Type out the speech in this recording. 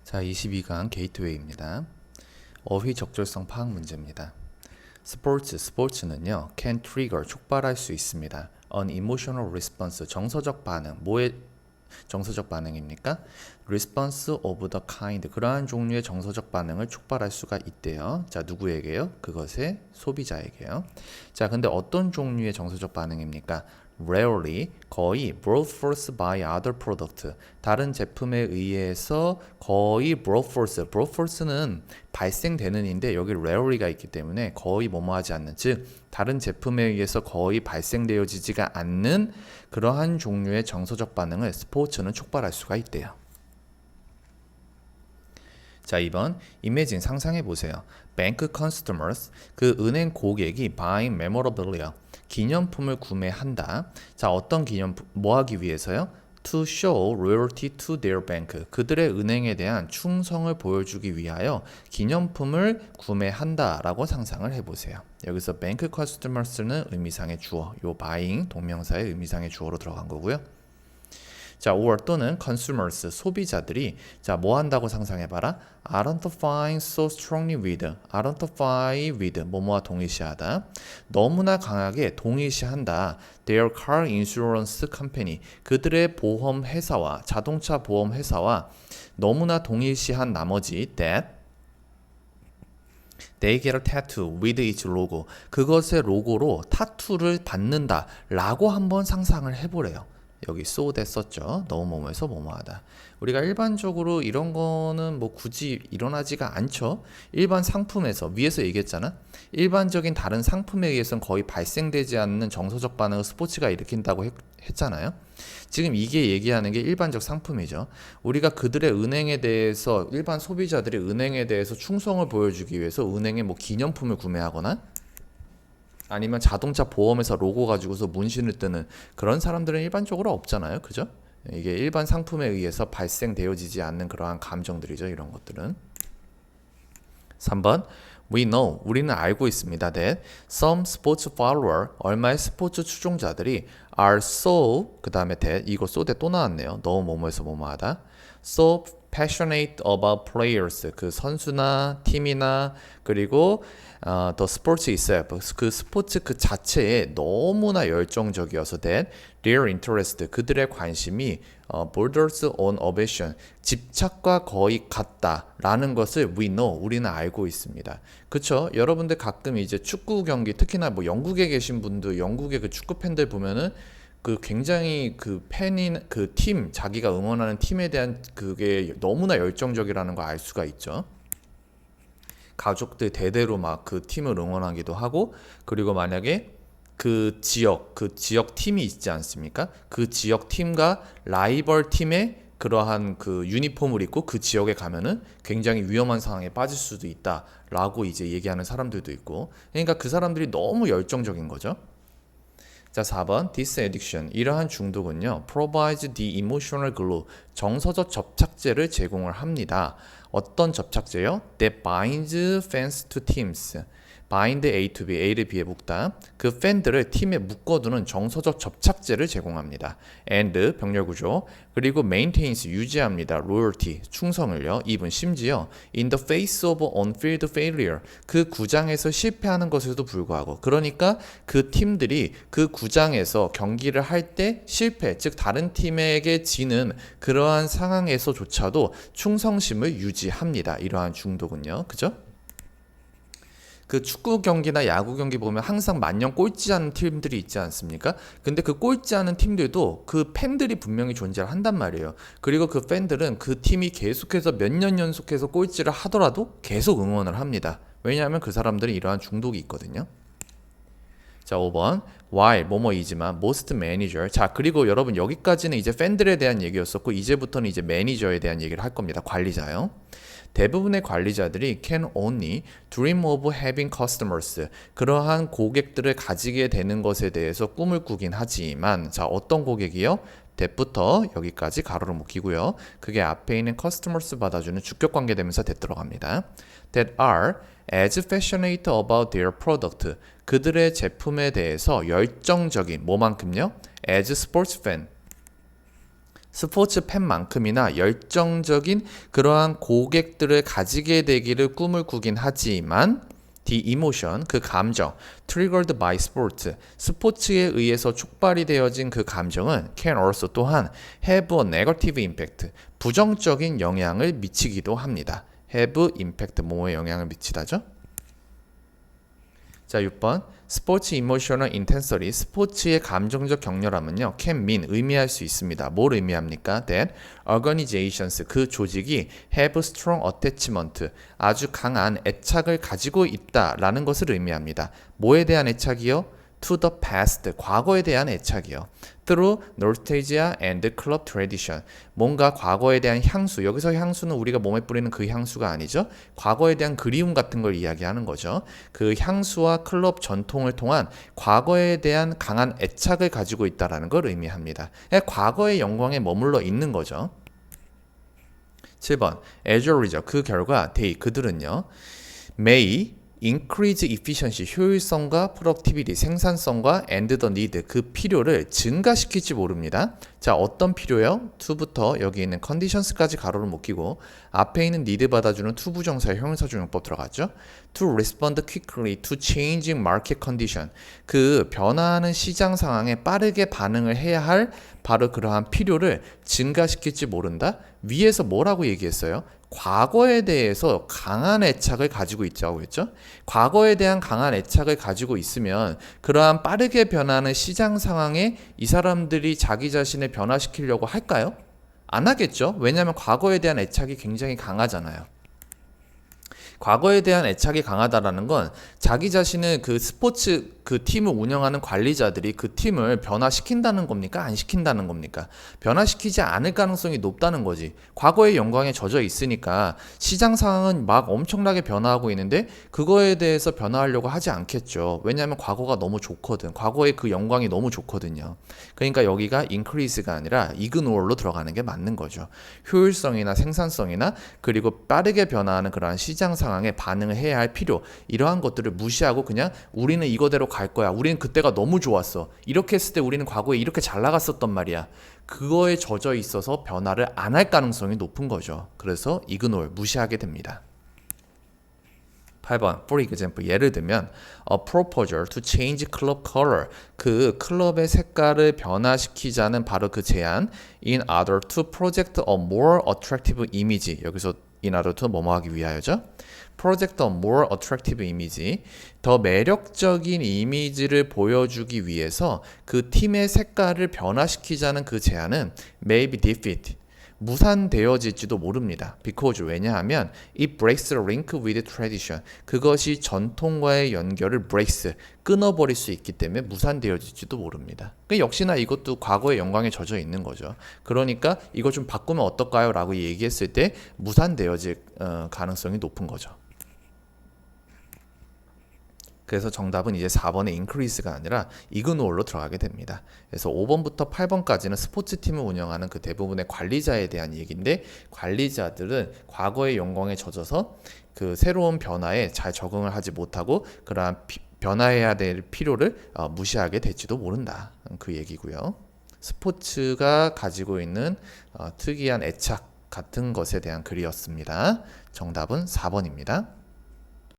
자, 22강 게이트웨이입니다. 어휘 적절성 파악 문제입니다. 스포츠는요, can trigger, 촉발할 수 있습니다. an emotional response, 정서적 반응. 뭐의 정서적 반응입니까? response of the kind, 그러한 종류의 정서적 반응을 촉발할 수가 있대요. 자, 누구에게요? 그것의 소비자에게요. 자, 근데 어떤 종류의 정서적 반응입니까? rarely, 거의 brought forth by other product, 다른 제품에 의해서 거의 brought forth는 발생되는인데 여기 rarely가 있기 때문에 거의 뭐뭐하지 않는, 즉 다른 제품에 의해서 거의 발생되어지지가 않는 그러한 종류의 정서적 반응을 스포츠는 촉발할 수가 있대요. 자, 2번 imagine, 상상해 보세요. bank customers, 그 은행 고객이 buying memorabilia, 기념품을 구매한다. 자, 어떤 기념품, 뭐 하기 위해서요? to show loyalty to their bank, 그들의 은행에 대한 충성을 보여주기 위하여 기념품을 구매한다라고 상상을 해보세요. 여기서 bank customers는 의미상의 주어, 요 buying 동명사의 의미상의 주어로 들어간 거고요. 자, or 또는 consumers, 소비자들이 자, 뭐 한다고 상상해봐라. identifying so strongly with, identify with, 뭐뭐와 동일시하다. 너무나 강하게 동일시한다. their car insurance company, 그들의 보험 회사와, 자동차 보험 회사와 너무나 동일시한 나머지 that they get a tattoo with its logo, 그것의 로고로 타투를 받는다 라고 한번 상상을 해보래요. 여기 so that 썼죠. 너무 뭐뭐해서 뭐뭐하다. 우리가 일반적으로 이런 거는 뭐 굳이 일어나지가 않죠. 일반 상품에서, 위에서 얘기했잖아. 일반적인 다른 상품에 의해서는 거의 발생되지 않는 정서적 반응을 스포츠가 일으킨다고 했잖아요. 지금 이게 얘기하는 게 일반적 상품이죠. 우리가 그들의 은행에 대해서, 일반 소비자들이 은행에 대해서 충성을 보여주기 위해서 은행에 뭐 기념품을 구매하거나 아니면 자동차 보험회사 로고 가지고서 문신을 뜨는 그런 사람들은 일반적으로 없잖아요. 그죠? 이게 일반 상품에 의해서 발생되어지지 않는 그러한 감정들이죠. 이런 것들은. 3번 We know, 우리는 알고 있습니다. that some sports follower, 얼마의 스포츠 추종자들이 are so, 그 다음에 that, 이거 so that 또 나왔네요. 너무 뭐뭐해서 뭐뭐하다. so passionate about players, 그 선수나 팀이나 그리고 더 스포츠 있어요. 그 스포츠 그 자체에 너무나 열정적이어서 that their interest, 그들의 관심이 borders on obsession, 집착과 거의 같다라는 것을 we know, 우리는 알고 있습니다. 그쵸? 여러분들 가끔 이제 축구 경기, 특히나 뭐 영국에 계신 분들, 영국의 그 축구 팬들 보면은 그 굉장히 그 팬인 그 팀, 자기가 응원하는 팀에 대한 그게 너무나 열정적이라는 걸 알 수가 있죠. 가족들 대대로 막 그 팀을 응원하기도 하고, 그리고 만약에 그 지역 팀이 있지 않습니까? 그 지역 팀과 라이벌 팀의 그러한 그 유니폼을 입고 그 지역에 가면은 굉장히 위험한 상황에 빠질 수도 있다라고 이제 얘기하는 사람들도 있고, 그러니까 그 사람들이 너무 열정적인 거죠. 자, 4번 This addiction, 이러한 중독은요 provides the emotional glue, 정서적 접착제를 제공을 합니다. 어떤 접착제요? That binds fans to teams. bind A to B, A를 B에 묶다. 그 팬들을 팀에 묶어두는 정서적 접착제를 제공합니다. and 병렬 구조, 그리고 maintains, 유지합니다. loyalty, 충성을요. even 심지어 in the face of on-field failure, 그 구장에서 실패하는 것에도 불구하고, 그러니까 그 팀들이 그 구장에서 경기를 할 때 실패, 즉 다른 팀에게 지는 그러한 상황에서조차도 충성심을 유지합니다. 이러한 중독은요. 그죠? 그 축구 경기나 야구 경기 보면 항상 만년 꼴찌하는 팀들이 있지 않습니까? 근데 그 꼴찌하는 팀들도 그 팬들이 분명히 존재를 한단 말이에요. 그리고 그 팬들은 그 팀이 계속해서 몇 년 연속해서 꼴찌를 하더라도 계속 응원을 합니다. 왜냐하면 그 사람들이 이러한 중독이 있거든요. 자, 5번 while 뭐뭐이지만 most manager, 자 그리고 여러분 여기까지는 이제 팬들에 대한 얘기였었고, 이제부터는 이제 매니저에 대한 얘기를 할 겁니다. 관리자요. 대부분의 관리자들이 can only dream of having customers, 그러한 고객들을 가지게 되는 것에 대해서 꿈을 꾸긴 하지만, 자 어떤 고객이요? that부터 여기까지 가로로 묶이고요. 그게 앞에 있는 customers 받아주는 주격 관계 되면서 that 들어갑니다. that are as passionate about their product, 그들의 제품에 대해서 열정적인, 뭐만큼요? as sports fan, 스포츠 팬만큼이나 열정적인 그러한 고객들을 가지게 되기를 꿈을 꾸긴 하지만 the emotion, 그 감정, triggered by sport, 스포츠에 의해서 촉발이 되어진 그 감정은 can also 또한 have a negative impact, 부정적인 영향을 미치기도 합니다. have impact, 뭐에 영향을 미치다죠? 자, 6번. 스포츠 이모셔널 인텐서리, 스포츠의 감정적 격렬함은요, can mean, 의미할 수 있습니다. 뭘 의미합니까? That organizations, 그 조직이 have strong attachment, 아주 강한 애착을 가지고 있다라는 것을 의미합니다. 뭐에 대한 애착이요? To the past, 과거에 대한 애착이요. Through nostalgia and club tradition, 뭔가 과거에 대한 향수, 여기서 향수는 우리가 몸에 뿌리는 그 향수가 아니죠. 과거에 대한 그리움 같은 걸 이야기하는 거죠. 그 향수와 클럽 전통을 통한 과거에 대한 강한 애착을 가지고 있다는 걸 의미합니다. 과거의 영광에 머물러 있는 거죠. 7번, as a result, 그 결과 그들은요, may increase efficiency, 효율성과 productivity, 생산성과 and the need, 그 필요를 증가시킬지 모릅니다. 자, 어떤 필요요? to부터 여기 있는 conditions까지 가로를 못 끼고 앞에 있는 need 받아주는 to 부정사의 형용사조용법 들어갔죠? to respond quickly to changing market condition, 그 변화하는 시장 상황에 빠르게 반응을 해야 할 바로 그러한 필요를 증가시킬지 모른다? 위에서 뭐라고 얘기했어요? 과거에 대해서 강한 애착을 가지고 있자고 했죠. 과거에 대한 강한 애착을 가지고 있으면 그러한 빠르게 변하는 시장 상황에 이 사람들이 자기 자신을 변화시키려고 할까요? 안 하겠죠. 왜냐하면 과거에 대한 애착이 굉장히 강하잖아요. 과거에 대한 애착이 강하다라는 건 자기 자신을 그 스포츠 그 팀을 운영하는 관리자들이 그 팀을 변화시킨다는 겁니까? 안 시킨다는 겁니까? 변화시키지 않을 가능성이 높다는 거지. 과거의 영광에 젖어 있으니까 시장 상황은 막 엄청나게 변화하고 있는데 그거에 대해서 변화하려고 하지 않겠죠. 왜냐하면 과거가 너무 좋거든. 과거의 그 영광이 너무 좋거든요. 그러니까 여기가 increase가 아니라 ignore로 들어가는 게 맞는 거죠. 효율성이나 생산성이나 그리고 빠르게 변화하는 그러한 시장 상황에 반응을 해야 할 필요, 이러한 것들을 무시하고 그냥 우리는 이거대로 갈 거야. 우리는 그때가 너무 좋았어. 이렇게 했을 때 우리는 과거에 이렇게 잘 나갔었단 말이야. 그거에 젖어 있어서 변화를 안 할 가능성이 높은 거죠. 그래서 ignore, 무시하게 됩니다. 8번, for example, 예를 들면 a proposal to change club color, 그 클럽의 색깔을 변화시키자는 바로 그 제안, in order to project a more attractive image, 여기서 in order to 뭐뭐 하기 위하여죠. project a more attractive image, 더 매력적인 이미지를 보여주기 위해서 그 팀의 색깔을 변화시키자는 그 제안은 may be defeat, 무산되어질지도 모릅니다. because, 왜냐하면 it breaks the link with tradition, 그것이 전통과의 연결을 breaks, 끊어버릴 수 있기 때문에 무산되어질지도 모릅니다. 역시나 이것도 과거의 영광에 젖어 있는 거죠. 그러니까 이거 좀 바꾸면 어떨까요? 라고 얘기했을 때 무산되어질 가능성이 높은 거죠. 그래서 정답은 이제 4번의 increase가 아니라 ignore로 들어가게 됩니다. 그래서 5번부터 8번까지는 스포츠팀을 운영하는 그 대부분의 관리자에 대한 얘기인데, 관리자들은 과거의 영광에 젖어서 그 새로운 변화에 잘 적응을 하지 못하고 그러한 변화해야 될 필요를 무시하게 될지도 모른다. 그 얘기고요. 스포츠가 가지고 있는 특이한 애착 같은 것에 대한 글이었습니다. 정답은 4번입니다.